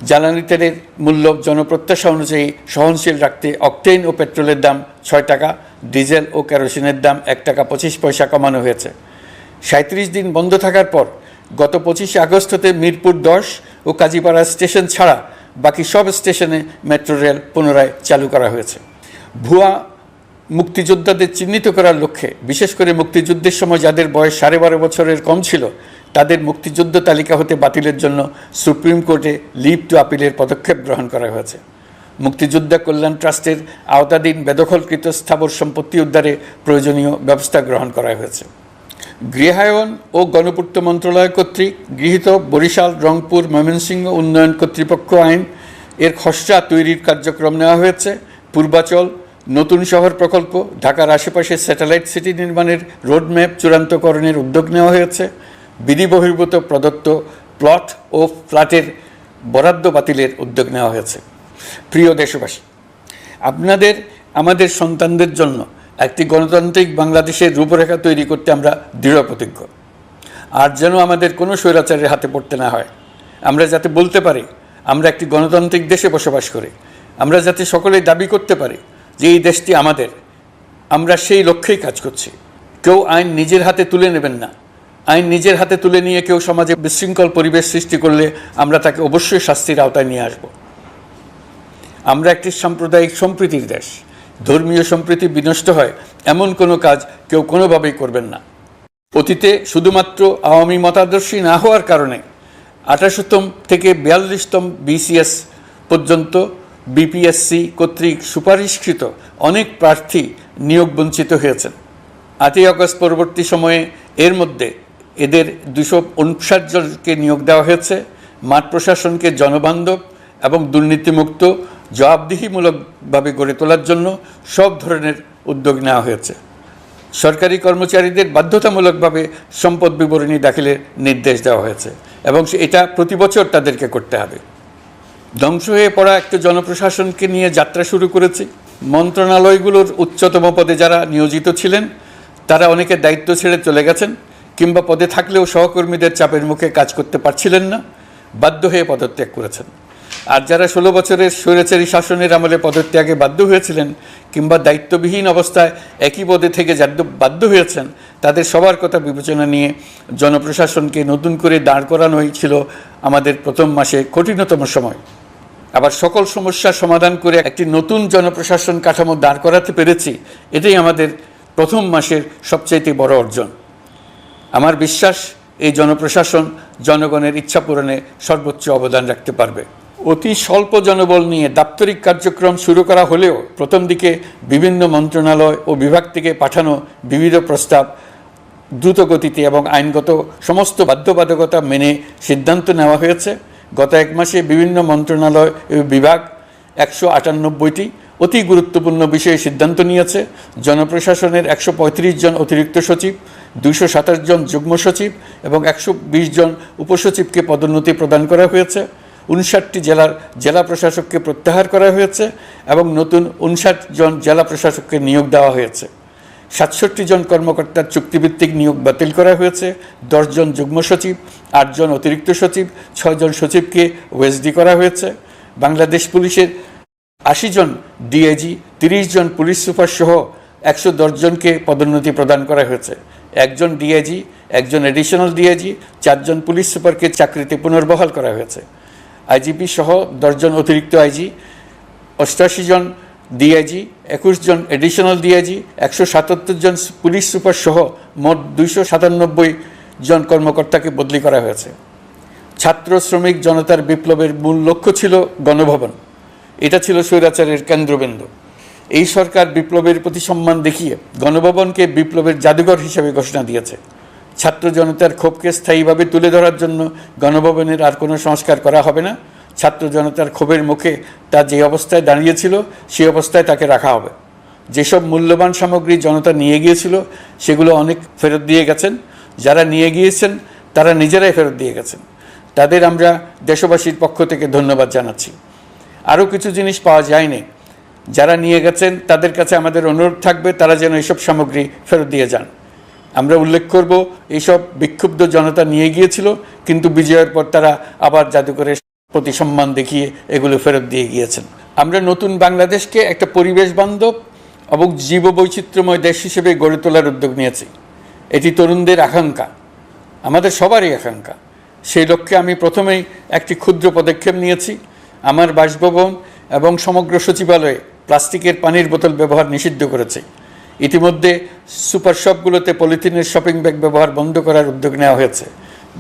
জ্বালানি তেলের মূল্য জনপ্রত্যাশা অনুযায়ী সহনশীল রাখতে অকটেন ও পেট্রোলের দাম 6 টাকা, ডিজেল ও কেরোসিনের দাম 1 টাকা 25 পয়সা কমানো হয়েছে। 37 দিন বন্ধ থাকার পর গত 25 আগস্ট হতে মিরপুর 10 ও কাজীপাড়া স্টেশন ছাড়া বাকি সব স্টেশনে মেট্রো রেল পুনরায় চালু করা হয়েছে। ভুয়া মুক্তিযোদ্ধাদের চিহ্নিত করার লক্ষ্যে বিশেষ করে মুক্তিযুদ্ধের সময় যাদের বয়স 12.5 বছরের কম ছিল তাদের মুক্তিযুদ্ধ তালিকা হতে বাতিলের জন্য সুপ্রিম কোর্টে লিভ টু আপিলের পদক্ষেপ গ্রহণ করা হয়েছে। মুক্তিযোদ্ধা কল্যাণ ট্রাস্টের আওতাধীন বেদখলকৃত স্থাবর সম্পত্তি উদ্ধারে প্রয়োজনীয় ব্যবস্থা গ্রহণ করা হয়েছে। গৃহায়ন ও গণপূর্ত মন্ত্রণালয় কর্তৃক গৃহীত বরিশাল, রংপুর, ময়মনসিংহ উন্নয়ন কর্তৃপক্ষ আইন এর খসড়া তৈরির কার্যক্রম নেওয়া হয়েছে। পূর্বাচল নতুন শহর প্রকল্প, ঢাকার আশেপাশে স্যাটেলাইট সিটি নির্মাণের রোডম্যাপ চূড়ান্তকরণের উদ্যোগ নেওয়া হয়েছে। বিধি বহির্ভূত প্রদত্ত প্লট ও ফ্ল্যাটের বরাদ্দ বাতিলের উদ্যোগ নেওয়া হয়েছে। প্রিয় দেশবাসী, আপনাদের আমাদের সন্তানদের জন্য একটি গণতান্ত্রিক বাংলাদেশের রূপরেখা তৈরি করতে আমরা দৃঢ় প্রতিজ্ঞ। আর যেন আমাদের কোনো স্বৈরাচারের হাতে পড়তে না হয়। আমরা যাতে বলতে পারি আমরা একটি গণতান্ত্রিক দেশে বসবাস করি, আমরা যাতে সকলেই দাবি করতে পারি যে এই দেশটি আমাদের, আমরা সেই লক্ষ্যেই কাজ করছি। কেউ আইন নিজের হাতে তুলে নেবেন না। আইন নিজের হাতে তুলে নিয়ে কেউ সমাজে বিশৃঙ্খল পরিবেশ সৃষ্টি করলে আমরা তাকে অবশ্যই শাস্তির আওতায় নিয়ে আসব। আমরা একটি সাম্প্রদায়িক সম্প্রীতির দেশ। ধর্মীয় সম্প্রীতি বিনষ্ট হয় এমন কোনো কাজ কেউ কোনোভাবেই করবেন না। অতীতে শুধুমাত্র আওয়ামী মতাদর্শী না হওয়ার কারণে 28তম থেকে 42তম BCS পর্যন্ত BPSC কর্তৃক সুপারিশকৃত অনেক প্রার্থী নিয়োগ বঞ্চিত হয়েছেন। 8ই আগস্ট পরবর্তী সময়ে এর মধ্যে এদের 259 জনকে নিয়োগ দেওয়া হয়েছে। মাঠ প্রশাসনকে জনবান্ধব এবং দুর্নীতিমুক্ত জবাবদিহিমূলকভাবে গড়ে তোলার জন্য সব ধরনের উদ্যোগ নেওয়া হয়েছে। সরকারি কর্মচারীদের বাধ্যতামূলকভাবে সম্পদ বিবরণী দাখিলের নির্দেশ দেওয়া হয়েছে এবং এটা প্রতি বছর তাদেরকে করতে হবে। ধ্বংস হয়ে পড়া একটা জনপ্রশাসনকে নিয়ে যাত্রা শুরু করেছি। মন্ত্রণালয়গুলোর উচ্চতম পদে যারা নিয়োজিত ছিলেন তারা অনেকে দায়িত্ব ছেড়ে চলে গেছেন কিংবা পদে থাকলেও সহকর্মীদের চাপের মুখে কাজ করতে পারছিলেন না, বাধ্য হয়ে পদত্যাগ করেছেন। আর যারা 16 বছরের স্বৈরাচারী শাসনের আমলে পদত্যাগে বাধ্য হয়েছিলেন কিংবা দায়িত্ববিহীন অবস্থায় একই পদে থেকে বাধ্য হয়েছেন, তাদের সবার কথা বিবেচনা নিয়ে জনপ্রশাসনকে নতুন করে দাঁড় করানোই ছিল আমাদের প্রথম মাসে কঠিনতম সময়। আবার সকল সমস্যার সমাধান করে একটি নতুন জনপ্রশাসন কাঠামো দাঁড় করাতে পেরেছি, এটাই আমাদের প্রথম মাসের সবচাইতে বড় অর্জন। আমার বিশ্বাস এই জনপ্রশাসন জনগণের ইচ্ছা পূরণে সর্বোচ্চ অবদান রাখতে পারবে। অতি স্বল্প জনবল নিয়ে দাপ্তরিক কার্যক্রম শুরু করা হলেও প্রথম দিকে বিভিন্ন মন্ত্রণালয় ও বিভাগ থেকে পাঠানো বিবিধ প্রস্তাব দ্রুত গতিতে এবং আইনগত সমস্ত বাধ্যবাধকতা মেনে সিদ্ধান্ত নেওয়া হয়েছে। গত 1 মাসে বিভিন্ন মন্ত্রণালয় ও বিভাগ 198টি অতি গুরুত্বপূর্ণ বিষয়ে সিদ্ধান্ত নিয়েছে। জনপ্রশাসনের 135 জন অতিরিক্ত সচিব, 227 জন যুগ্ম সচিব এবং 120 জন উপসচিবকে পদোন্নতি প্রদান করা হয়েছে। 59টি জেলার জেলা প্রশাসককে প্রত্যাহার করা হয়েছে এবং নতুন 59 জন জেলা প্রশাসককে নিয়োগ দেওয়া হয়েছে। 67 জন কর্মকর্তার চুক্তিভিত্তিক নিয়োগ বাতিল করা হয়েছে। 10 জন যুগ্ম সচিব, 8 জন অতিরিক্ত সচিব, 6 জন সচিবকে ওএসডি করা হয়েছে। বাংলাদেশ পুলিশের 80 জন ডিআইজি, 30 জন পুলিশ সুপার সহ 110 জনকে পদোন্নতি প্রদান করা হয়েছে। 1 জন ডিআইজি, 1 জন এডিশনাল ডিআইজি, 4 জন পুলিশ সুপারকে চাকরিতে পুনর্বহাল করা হয়েছে। আইজিপি সহ 10 জন অতিরিক্ত আইজি, 88 জন ডিআইজি, 21 জন এডিশনাল ডিআইজি, 177 জন পুলিশ সুপার সহ মোট 297 জন কর্মকর্তাকে বদলি করা হয়েছে। ছাত্র শ্রমিক জনতার বিপ্লবের মূল লক্ষ্য ছিল গণভবন। এটা ছিল স্বৈরাচারের কেন্দ্রবিন্দু। এই সরকার বিপ্লবের প্রতি সম্মান দেখিয়ে গণভবনকে বিপ্লবের জাদুঘর হিসেবে ঘোষণা দিয়েছে। ছাত্র জনতার ক্ষোভকে স্থায়ীভাবে তুলে ধরার জন্য গণভবনের আর কোনো সংস্কার করা হবে না। ছাত্র জনতার ক্ষোভের মুখে তা যে অবস্থায় দাঁড়িয়েছিল সেই অবস্থায় তাকে রাখা হবে। যেসব মূল্যবান সামগ্রী জনতা নিয়ে গিয়েছিল সেগুলো অনেক ফেরত দিয়ে গেছেন। যারা নিয়ে গিয়েছেন তারা নিজেরাই ফেরত দিয়ে গেছেন। তাদের আমরা দেশবাসীর পক্ষ থেকে ধন্যবাদ জানাচ্ছি। আরও কিছু জিনিস পাওয়া যায়নি, যারা নিয়ে গেছেন তাদের কাছে আমাদের অনুরোধ থাকবে তারা যেন এইসব সামগ্রী ফেরত দিয়ে যান। আমরা উল্লেখ করব, এইসব বিক্ষুব্ধ জনতা নিয়ে গিয়েছিল, কিন্তু বিজয়ের পর তারা আবার জাদুঘরের প্রতি সম্মান দেখিয়ে এগুলো ফেরত দিয়ে গিয়েছেন। আমরা নতুন বাংলাদেশকে একটা পরিবেশ বান্ধব এবং জীববৈচিত্র্যময় দেশ হিসেবে গড়ে তোলার উদ্যোগ নিয়েছি। এটি তরুণদের আকাঙ্ক্ষা, আমাদের সবারই আকাঙ্ক্ষা। সেই লক্ষ্যে আমি প্রথমেই একটি ক্ষুদ্র পদক্ষেপ নিয়েছি। আমার বাসভবন এবং সমগ্র সচিবালয়ে প্লাস্টিকের পানির বোতল ব্যবহার নিষিদ্ধ করেছে। ইতিমধ্যে সুপার শপগুলোতে পলিথিনের শপিং ব্যাগ ব্যবহার বন্ধ করার উদ্যোগ নেওয়া হয়েছে।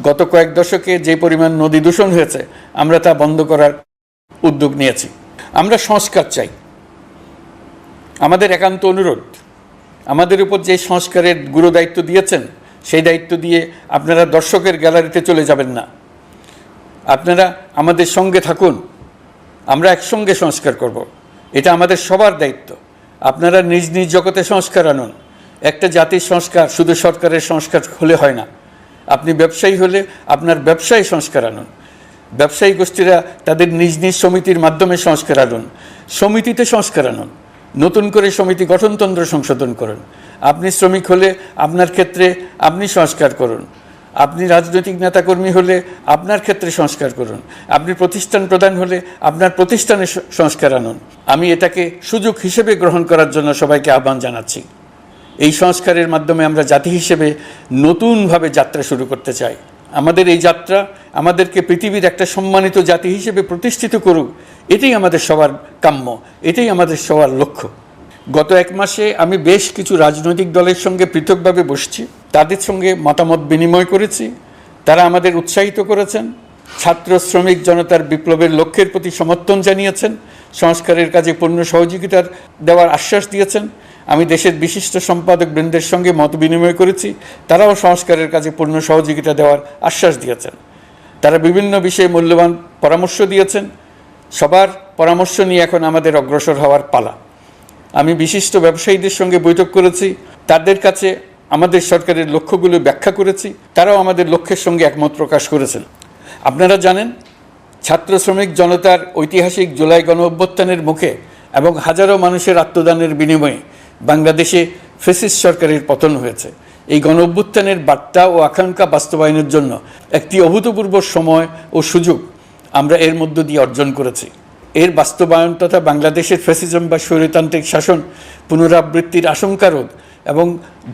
গত কয়েক দশকে যে পরিমাণ নদী দূষণ হয়েছে, আমরা তা বন্ধ করার উদ্যোগ নিয়েছি। আমরা সংস্কার চাই, আমাদের একান্ত অনুরোধ। আমাদের উপর যে সংস্কারের গুরু দায়িত্ব দিয়েছেন, সেই দায়িত্ব দিয়ে আপনারা দর্শকের গ্যালারিতে চলে যাবেন না, আপনারা আমাদের সঙ্গে থাকুন। আমরা একসঙ্গে সংস্কার করব, এটা আমাদের সবার দায়িত্ব। আপনারা নিজ নিজ জগতে সংস্কার আনুন। একটা জাতির সংস্কার শুধু সরকারের সংস্কার হলে হয় না। আপনি ব্যবসায়ী হলে আপনার ব্যবসায়ী সংস্কার আনুন। ব্যবসায়ী গোষ্ঠীরা তাদের নিজ নিজ সমিতির মাধ্যমে সংস্কার আনুন। সমিতিতে সংস্কার আনুন, নতুন করে সমিতি গঠনতন্ত্র সংশোধন করুন। আপনি শ্রমিক হলে আপনার ক্ষেত্রে আপনি সংস্কার করুন। আপনি রাজনৈতিক নেতাকর্মী হলে আপনার ক্ষেত্রে সংস্কার করুন। আপনি প্রতিষ্ঠান প্রধান হলে আপনার প্রতিষ্ঠানে সংস্কার আনুন। আমি এটাকে সুযোগ হিসেবে গ্রহণ করার জন্য সবাইকে আহ্বান জানাচ্ছি। এই সংস্কারের মাধ্যমে আমরা জাতি হিসেবে নতুনভাবে যাত্রা শুরু করতে চাই। আমাদের এই যাত্রা আমাদেরকে পৃথিবীর একটা সম্মানিত জাতি হিসেবে প্রতিষ্ঠিত করুক, এটাই আমাদের সবার কাম্য, এটাই আমাদের সবার লক্ষ্য। গত এক মাসে আমি বেশ কিছু রাজনৈতিক দলের সঙ্গে পৃথকভাবে বসছি, তাদের সঙ্গে মতামত বিনিময় করেছি। তারা আমাদের উৎসাহিত করেছেন, ছাত্র শ্রমিক জনতার বিপ্লবের লক্ষ্যের প্রতি সমর্থন জানিয়েছেন, সংস্কারের কাজে পূর্ণ সহযোগিতার দেওয়ার আশ্বাস দিয়েছেন। আমি দেশের বিশিষ্ট সম্পাদক বৃন্দের সঙ্গে মত বিনিময় করেছি, তারাও সংস্কারের কাজে পূর্ণ সহযোগিতা দেওয়ার আশ্বাস দিয়েছেন। তারা বিভিন্ন বিষয়ে মূল্যবান পরামর্শ দিয়েছেন। সবার পরামর্শ নিয়ে এখন আমাদের অগ্রসর হওয়ার পালা। আমি বিশিষ্ট ব্যবসায়ীদের সঙ্গে বৈঠক করেছি, তাদের কাছে আমাদের সরকারের লক্ষ্যগুলো ব্যাখ্যা করেছি, তারাও আমাদের লক্ষ্যের সঙ্গে একমত প্রকাশ করেছেন। আপনারা জানেন, ছাত্র শ্রমিক জনতার ঐতিহাসিক জুলাই গণ অভ্যুত্থানের মুখে এবং হাজারো মানুষের আত্মদানের বিনিময়ে বাংলাদেশে ফ্যাসিস্ট সরকারের পতন হয়েছে। এই গণ অভ্যুত্থানের বার্তা ও আকাঙ্ক্ষা বাস্তবায়নের জন্য একটি অভূতপূর্ব সময় ও সুযোগ আমরা এর মধ্য দিয়ে অর্জন করেছি। এর বাস্তবায়ন তথা বাংলাদেশের ফ্যাসিজম বা স্বৈরতান্ত্রিক শাসন পুনরাবৃত্তির আশঙ্কা রোধ এবং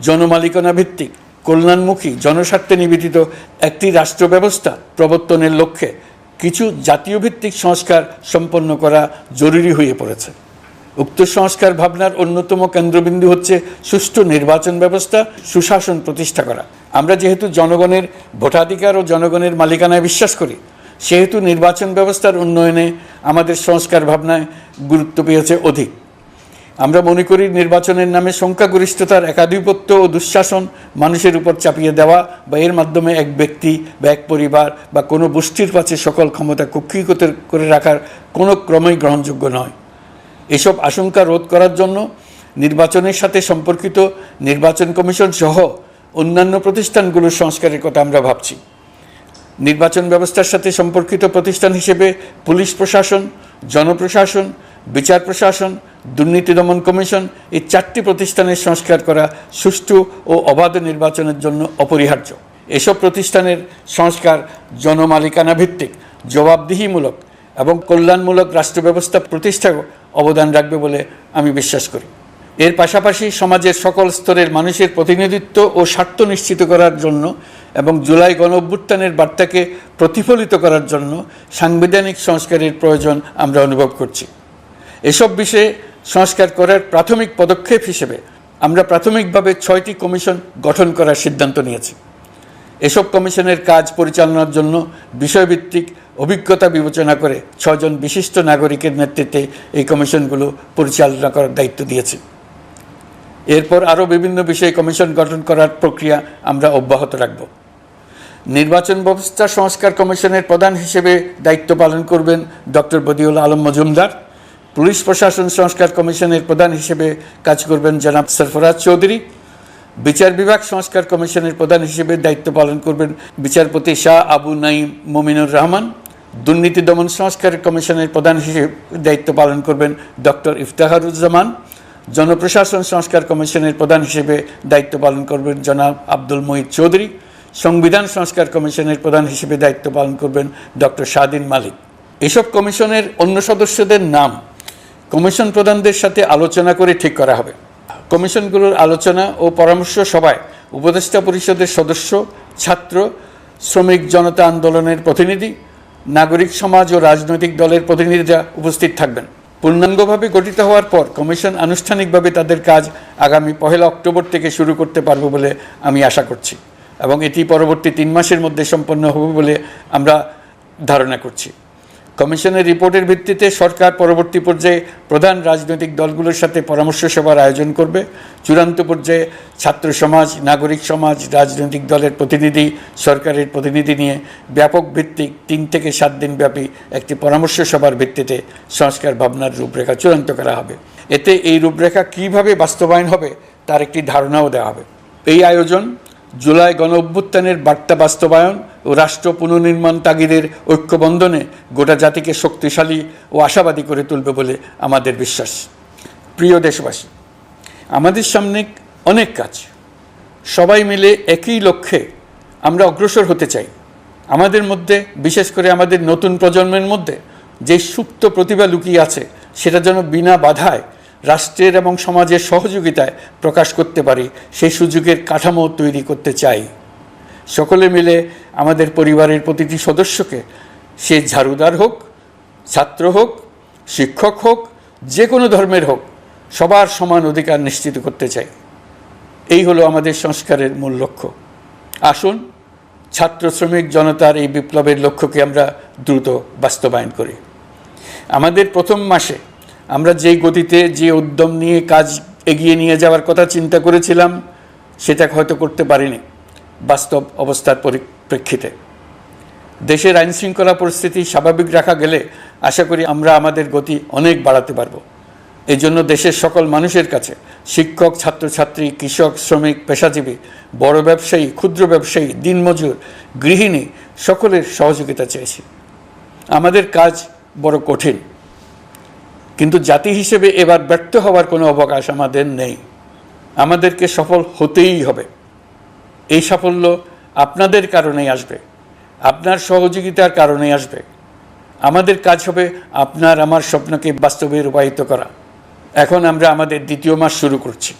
জনমালিকানা ভিত্তিক কল্যাণমুখী জনস্বার্থে নিবেদিত একটি রাষ্ট্র ব্যবস্থা প্রবর্তনের লক্ষ্যে কিছু জাতীয় ভিত্তিক সংস্কার সম্পন্ন করা জরুরি হয়ে পড়েছে। উক্ত সংস্কার ভাবনার অন্যতম কেন্দ্রবিন্দু হচ্ছে সুষ্ঠু নির্বাচন ব্যবস্থা, সুশাসন প্রতিষ্ঠা করা। আমরা যেহেতু জনগণের ভোটাধিকার ও জনগণের মালিকানায় বিশ্বাস করি, সেহেতু নির্বাচন ব্যবস্থার উন্নয়নে আমাদের সংস্কার ভাবনায় গুরুত্ব পেয়েছে অধিক। আমরা মনে করি নির্বাচনের নামে সংখ্যাগরিষ্ঠতার একাধিপত্য ও দুঃশাসন মানুষের উপর চাপিয়ে দেওয়া বা এর মাধ্যমে এক ব্যক্তি বা এক পরিবার বা কোনো গোষ্ঠীর কাছে সকল ক্ষমতা কক্ষীগত করে রাখার কোনো ক্রমেই গ্রহণযোগ্য নয়। এসব আশঙ্কা রোধ করার জন্য নির্বাচনের সাথে সম্পর্কিত নির্বাচন কমিশন সহ অন্যান্য প্রতিষ্ঠানগুলোর সংস্কারের কথা আমরা ভাবছি। নির্বাচন ব্যবস্থার সাথে সম্পর্কিত প্রতিষ্ঠান হিসেবে পুলিশ প্রশাসন, জনপ্রশাসন, বিচার প্রশাসন, দুর্নীতি দমন কমিশন এই 4টি প্রতিষ্ঠানের সংস্কার করা সুষ্ঠু ও অবাধ নির্বাচনের জন্য অপরিহার্য। এসব প্রতিষ্ঠানের সংস্কার জনমালিকানা ভিত্তিক, জবাবদিহিমূলক এবং কল্যাণমূলক রাষ্ট্র ব্যবস্থা প্রতিষ্ঠায় অবদান রাখবে বলে আমি বিশ্বাস করি। এর পাশাপাশি সমাজের সকল স্তরের মানুষের প্রতিনিধিত্ব ও স্বার্থ নিশ্চিত করার জন্য এবং জুলাই গণ অভ্যুত্থানের বার্তাকে প্রতিফলিত করার জন্য সাংবিধানিক সংস্কারের প্রয়োজন আমরা অনুভব করছি। এসব বিষয়ে সংস্কার করার প্রাথমিক পদক্ষেপ হিসেবে আমরা প্রাথমিকভাবে 6টি কমিশন গঠন করার সিদ্ধান্ত নিয়েছি। এসব কমিশনের কাজ পরিচালনার জন্য বিষয়ভিত্তিক অভিজ্ঞতা বিবেচনা করে 6 জন বিশিষ্ট নাগরিকের নেতৃত্বে এই কমিশনগুলো পরিচালনা করার দায়িত্ব দিয়েছি। এরপর আরও বিভিন্ন বিষয়ে কমিশন গঠন করার প্রক্রিয়া আমরা অব্যাহত রাখব। নির্বাচন ব্যবস্থা সংস্কার কমিশনের প্রধান হিসেবে দায়িত্ব পালন করবেন ডক্টর বদিউল আলম মজুমদার। পুলিশ প্রশাসন সংস্কার কমিশনের প্রধান হিসেবে কাজ করবেন জনাব সরফরাজ চৌধুরী। বিচার বিভাগ সংস্কার কমিশনের প্রধান হিসেবে দায়িত্ব পালন করবেন বিচারপতি শাহ আবু নাঈম মুমিনুর রহমান। দুর্নীতি দমন সংস্কার কমিশনের প্রধান হিসেবে দায়িত্ব পালন করবেন ডক্টর ইফতেখারুজ্জামান। জনপ্রশাসন সংস্কার কমিশনের প্রধান হিসেবে দায়িত্ব পালন করবেন জনাব আব্দুল মুহিত চৌধুরী। সংবিধান সংস্কার কমিশনের প্রধান হিসেবে দায়িত্ব পালন করবেন ডক্টর শাহদিন মালিক। এসব কমিশনের অন্য সদস্যদের নাম কমিশন প্রধানদের সাথে আলোচনা করে ঠিক করা হবে। কমিশনগুলোর আলোচনা ও পরামর্শ সভায় উপদেষ্টা পরিষদের সদস্য, ছাত্র, শ্রমিক জনতা আন্দোলনের প্রতিনিধি, নাগরিক সমাজ ও রাজনৈতিক দলের প্রতিনিধিরা উপস্থিত থাকবেন। পূর্ণাঙ্গভাবে গঠিত হওয়ার পর কমিশন আনুষ্ঠানিকভাবে তাদের কাজ আগামী 1 অক্টোবর থেকে শুরু করতে পারবে বলে আমি আশা করছি এবং এটি পরবর্তী 3 মাসের মধ্যে সম্পন্ন হবে বলে আমরা ধারণা করছি। কমিশনের রিপোর্টের ভিত্তিতে সরকার পরবর্তী পর্যায়ে প্রধান রাজনৈতিক দলগুলোর সাথে পরামর্শ সভার আয়োজন করবে। চূড়ান্ত পর্যায়ে ছাত্র সমাজ, নাগরিক সমাজ, রাজনৈতিক দলের প্রতিনিধি, সরকারের প্রতিনিধি নিয়ে ব্যাপক ভিত্তিক 3 থেকে 7 দিন ব্যাপী একটি পরামর্শ সভার ভিত্তিতে সংস্কার ভাবনার রূপরেখা চূড়ান্ত করা হবে। এতে এই রূপরেখা কীভাবে বাস্তবায়ন হবে তার একটি ধারণাও দেওয়া হবে। এই আয়োজন জুলাই গণ অভ্যুত্থানের বার্তা বাস্তবায়ন ও রাষ্ট্র পুনর্নির্মাণ তাগিদের ঐক্যবন্ধনে গোটা জাতিকে শক্তিশালী ও আশাবাদী করে তুলবে বলে আমাদের বিশ্বাস। প্রিয় দেশবাসী, আমাদের সামনে অনেক কাজ, সবাই মিলে একই লক্ষ্যে আমরা অগ্রসর হতে চাই। আমাদের মধ্যে, বিশেষ করে আমাদের নতুন প্রজন্মের মধ্যে যে সুপ্ত প্রতিভা লুকিয়ে আছে সেটা যেন বিনা বাধায় রাষ্ট্রের এবং সমাজের সহযোগিতায় প্রকাশ করতে পারি, সেই সুযোগের কাঠামো তৈরি করতে চাই। সকলে মিলে আমাদের পরিবারের প্রতিটি সদস্যকে, সে ঝাড়ুদার হোক, ছাত্র হোক, শিক্ষক হোক, যে কোনো ধর্মের হোক, সবার সমান অধিকার নিশ্চিত করতে চাই। এই হলো আমাদের সংস্কারের মূল লক্ষ্য। আসুন ছাত্র শ্রমিক জনতার এই বিপ্লবের লক্ষ্যকে আমরা দ্রুত বাস্তবায়ন করি। আমাদের প্রথম মাসে আমরা যেই গতিতে, যে উদ্যম নিয়ে কাজ এগিয়ে নিয়ে যাওয়ার কথা চিন্তা করেছিলাম সেটা হয়তো করতে পারিনি বাস্তব অবস্থার পরিপ্রেক্ষিতে। দেশের আইনশৃঙ্খলা পরিস্থিতি স্বাভাবিক রাখা গেলে আশা করি আমরা আমাদের গতি অনেক বাড়াতে পারব। এই জন্য দেশের সকল মানুষের কাছে, শিক্ষক, ছাত্রছাত্রী, কৃষক, শ্রমিক, পেশাজীবী, বড় ব্যবসায়ী, ক্ষুদ্র ব্যবসায়ী, দিনমজুর, গৃহিণী, সকলের সহযোগিতা চেয়েছি। আমাদের কাজ বড় কঠিন, কিন্তু জাতি হিসেবে এবার ব্যর্থ হওয়ার কোনো অবকাশ আমাদের নেই। আমাদেরকে সফল হতেই হবে। এই সাফল্য আপনাদের কারণেই আসবে, আপনার সহযোগিতার কারণেই আসবে। আমাদের কাজ হবে আপনার আমার স্বপ্নকে বাস্তবে রূপায়িত করা। এখন আমরা আমাদের 2য় মাস শুরু করছি।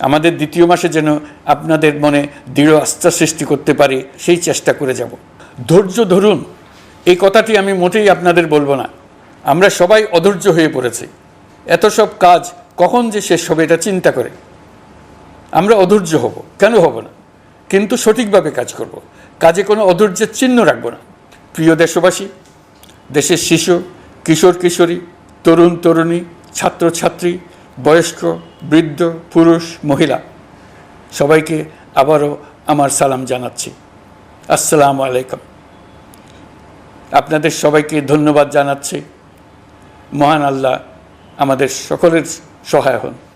আমাদের 2য় মাসে যেন আপনাদের মনে দৃঢ় আস্থা সৃষ্টি করতে পারি, সেই চেষ্টা করে যাব। ধৈর্য ধরুন, এই কথাটি আমি মোটেই আপনাদের বলবো না। আমরা সবাই অধৈর্য হয়ে পড়েছি। এত সব কাজ কখন যে শেষ হবে এটা চিন্তা করে আমরা অধৈর্য হব, কেন হব না? কিন্তু সঠিকভাবে কাজ করব, কাজে কোনো অধৈর্যের চিহ্ন রাখব না। প্রিয় দেশবাসী, দেশের শিশু, কিশোর কিশোরী, তরুণ তরুণী, ছাত্রছাত্রী, বয়স্ক, বৃদ্ধ, পুরুষ, মহিলা, সবাইকে আবারও আমার সালাম জানাচ্ছি। আসসালামু আলাইকুম। আপনাদের সবাইকে ধন্যবাদ জানাচ্ছি। মহান আল্লাহ আমাদের সকলের সহায় হন।